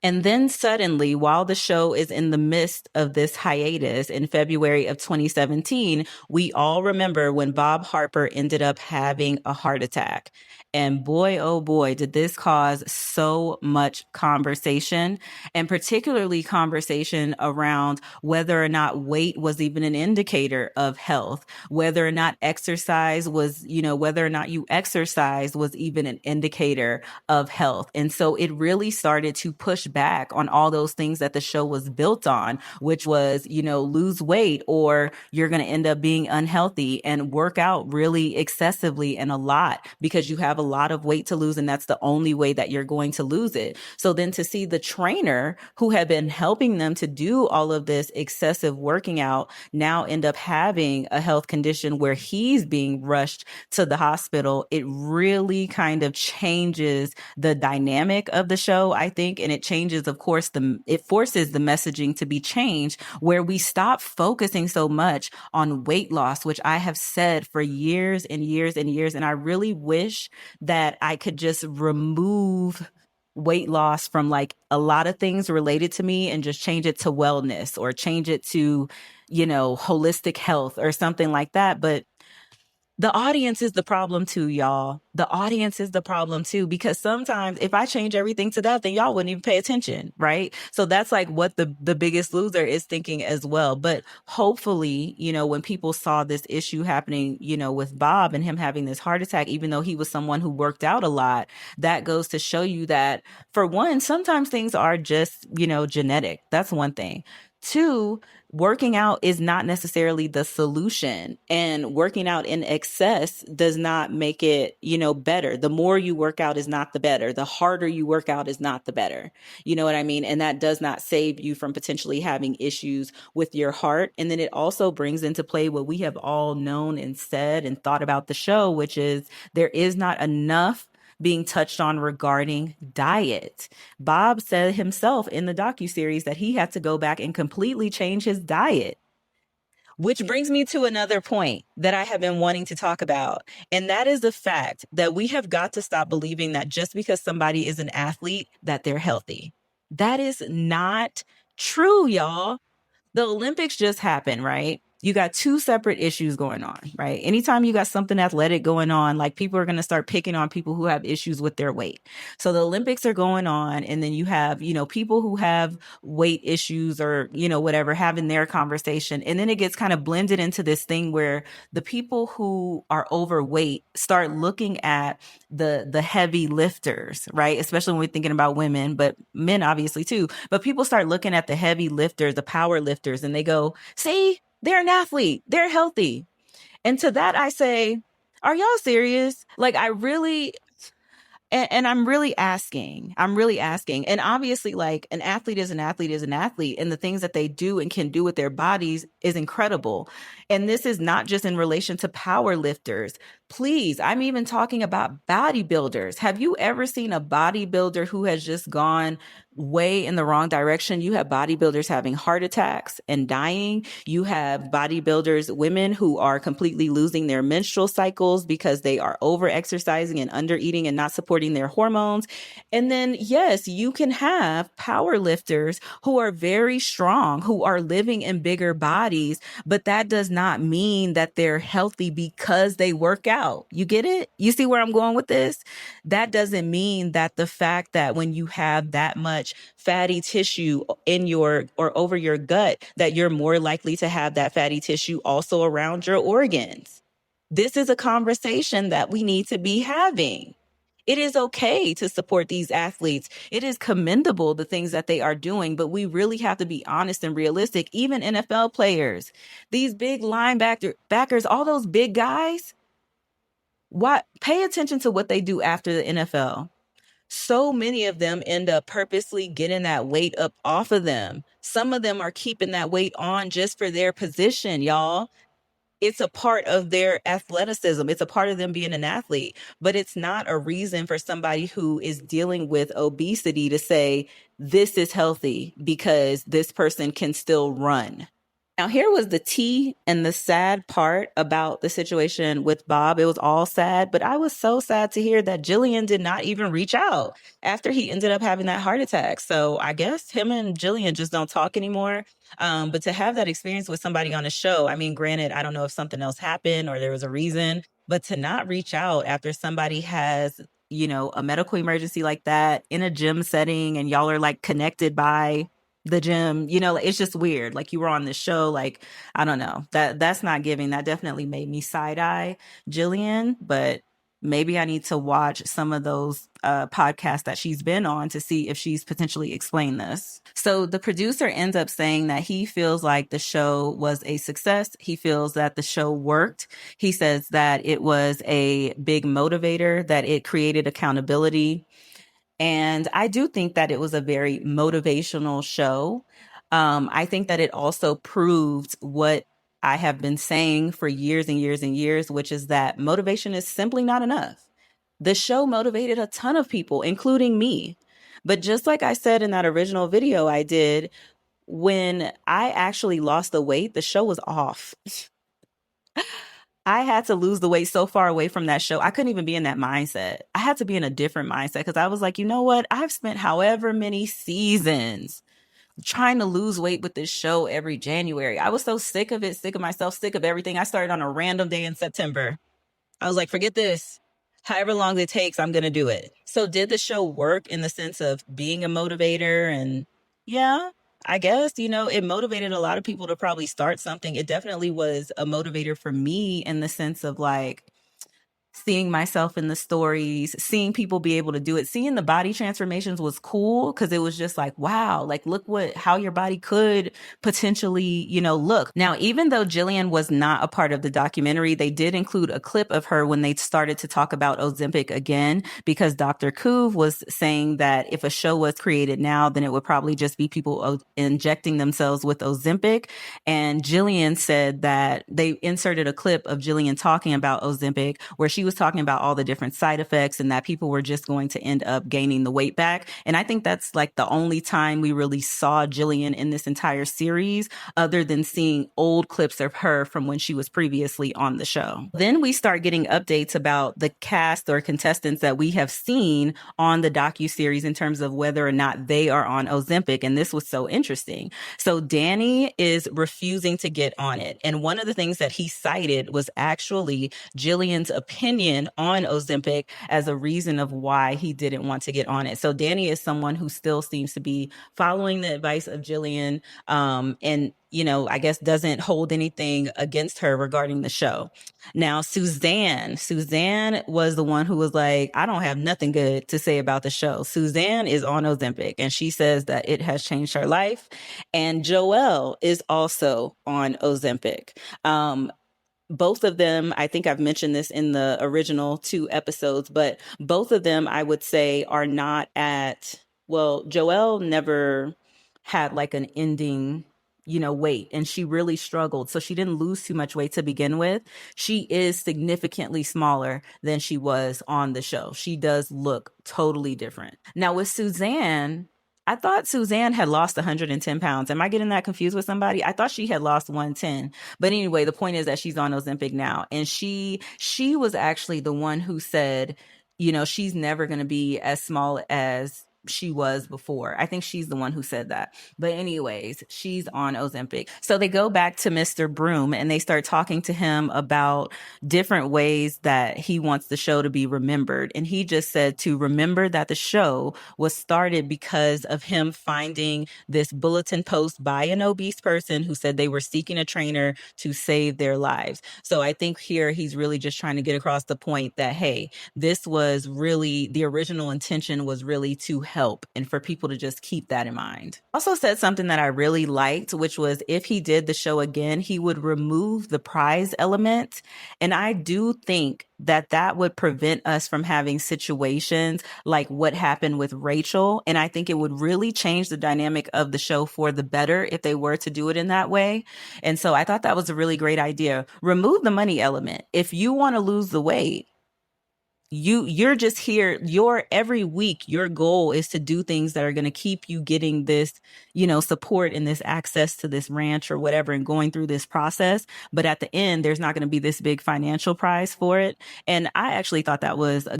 And then suddenly, while the show is in the midst of this hiatus in February of 2017, we all remember when Bob Harper ended up having a heart attack. And boy, oh boy, did this cause so much conversation, and particularly conversation around whether or not weight was even an indicator of health, whether or not exercise was, whether or not you exercise was even an indicator of health. And so it really started to push back on all those things that the show was built on, which was, lose weight or you're going to end up being unhealthy, and work out really excessively and a lot because you have a lot of weight to lose. And that's the only way that you're going to lose it. So then to see the trainer who had been helping them to do all of this excessive working out now end up having a health condition where he's being rushed to the hospital, it really kind of changes the dynamic of the show, I think. And it changes, of course, it forces the messaging to be changed, where we stop focusing so much on weight loss, which I have said for years and years and years. And I really wish that I could just remove weight loss from like a lot of things related to me and just change it to wellness or change it to, holistic health or something like that. But the audience is the problem too, y'all. The audience is the problem too, because sometimes if I change everything to that, then y'all wouldn't even pay attention, right? So that's like what the biggest loser is thinking as well. But hopefully, when people saw this issue happening, with Bob and him having this heart attack, even though he was someone who worked out a lot, that goes to show you that, for one, sometimes things are just, genetic. That's one thing. Two, working out is not necessarily the solution, and working out in excess does not make it, better. The more you work out is not the better. The harder you work out is not the better. You know what I mean? And that does not save you from potentially having issues with your heart. And then it also brings into play what we have all known and said and thought about the show, which is there is not enough being touched on regarding diet. Bob said himself in the docuseries that he had to go back and completely change his diet. Which brings me to another point that I have been wanting to talk about. And that is the fact that we have got to stop believing that just because somebody is an athlete, that they're healthy. That is not true, y'all. The Olympics just happened, right? You got two separate issues going on, right? Anytime you got something athletic going on, like, people are going to start picking on people who have issues with their weight. So the Olympics are going on, and then you have, people who have weight issues or, whatever, having their conversation. And then it gets kind of blended into this thing where the people who are overweight start looking at the heavy lifters, right? Especially when we're thinking about women, but men obviously too. But people start looking at the heavy lifters, the power lifters, and they go, see, they're an athlete, they're healthy. And to that I say, are y'all serious? Like, I really, and I'm really asking. And obviously, like, an athlete is an athlete is an athlete. And the things that they do and can do with their bodies is incredible. And this is not just in relation to power lifters. Please, I'm even talking about bodybuilders. Have you ever seen a bodybuilder who has just gone way in the wrong direction? You have bodybuilders having heart attacks and dying. You have bodybuilders, women who are completely losing their menstrual cycles because they are over exercising and under eating and not supporting their hormones. And then, yes, you can have power lifters who are very strong, who are living in bigger bodies, but that does not mean that they're healthy because they work out. You get it? You see where I'm going with this? That doesn't mean that the fact that when you have that much fatty tissue in your or over your gut, that you're more likely to have that fatty tissue also around your organs. This is a conversation that we need to be having. It is okay to support these athletes. It is commendable, the things that they are doing, but we really have to be honest and realistic. Even NFL players, these big linebackers, all those big guys, pay attention to what they do after the NFL. So many of them end up purposely getting that weight up off of them. Some of them are keeping that weight on just for their position, y'all. It's a part of their athleticism. It's a part of them being an athlete, but it's not a reason for somebody who is dealing with obesity to say, this is healthy because this person can still run. Now, here was the tea and the sad part about the situation with Bob. It was all sad, but I was so sad to hear that Jillian did not even reach out after he ended up having that heart attack. So I guess him and Jillian just don't talk anymore. But to have that experience with somebody on a show, I mean, granted, I don't know if something else happened or there was a reason, but to not reach out after somebody has, a medical emergency like that in a gym setting and y'all are like connected by the gym, it's just weird. Like, you were on this show, like, I don't know, that's not giving. That definitely made me side eye Jillian, but maybe I need to watch some of those podcasts that she's been on to see if she's potentially explained this. So the producer ends up saying that he feels like the show was a success. He feels that the show worked. He says that it was a big motivator, that it created accountability. And I do think that it was a very motivational show. I think that it also proved what I have been saying for years and years and years, which is that motivation is simply not enough. The show motivated a ton of people, including me. But just like I said in that original video I did, when I actually lost the weight, the show was off. I had to lose the weight so far away from that show. I couldn't even be in that mindset. I had to be in a different mindset because I was like, you know what? I've spent however many seasons trying to lose weight with this show every January. I was so sick of it, sick of myself, sick of everything. I started on a random day in September. I was like, forget this. However long it takes, I'm going to do it. So did the show work in the sense of being a motivator? And yeah, I guess, it motivated a lot of people to probably start something. It definitely was a motivator for me in the sense of like, seeing myself in the stories, seeing people be able to do it, seeing the body transformations was cool because it was just like, wow, like look how your body could potentially, look. Now, even though Jillian was not a part of the documentary, they did include a clip of her when they started to talk about Ozempic again, because Dr. Kuv was saying that if a show was created now, then it would probably just be people injecting themselves with Ozempic. And Jillian said that they inserted a clip of Jillian talking about Ozempic where she was talking about all the different side effects and that people were just going to end up gaining the weight back. And I think that's like the only time we really saw Jillian in this entire series, other than seeing old clips of her from when she was previously on the show. Then we start getting updates about the cast or contestants that we have seen on the docuseries in terms of whether or not they are on Ozempic. And this was so interesting. So Danny is refusing to get on it. And one of the things that he cited was actually Jillian's opinion on Ozempic as a reason of why he didn't want to get on it. So Danny is someone who still seems to be following the advice of Jillian, and I guess doesn't hold anything against her regarding the show. Now, Suzanne was the one who was like, I don't have nothing good to say about the show. Suzanne is on Ozempic and she says that it has changed her life. And Joelle is also on Ozempic. Both of them, I think I've mentioned this in the original 2 episodes, but both of them, I would say, are not Joelle never had like an ending, weight, and she really struggled. So she didn't lose too much weight to begin with. She is significantly smaller than she was on the show. She does look totally different. Now with Suzanne, I thought Suzanne had lost 110 pounds. Am I getting that confused with somebody? I thought she had lost 110. But anyway, the point is that she's on Ozempic now. And she was actually the one who said, she's never going to be as small as she was before. I think she's the one who said that. But anyways, she's on Ozempic. So they go back to Mr. Broom and they start talking to him about different ways that he wants the show to be remembered. And he just said to remember that the show was started because of him finding this bulletin post by an obese person who said they were seeking a trainer to save their lives. So I think here he's really just trying to get across the point that, hey, this was really, the original intention was really to help and for people to just keep that in mind. Also said something that I really liked, which was if he did the show again, he would remove the prize element. And I do think that would prevent us from having situations like what happened with Rachel. And I think it would really change the dynamic of the show for the better if they were to do it in that way. And so I thought that was a really great idea. Remove the money element. If you want to lose the weight, you're just here. Your every week, your goal is to do things that are going to keep you getting this, support and this access to this ranch or whatever, and going through this process. But at the end, there's not going to be this big financial prize for it. And I actually thought that was a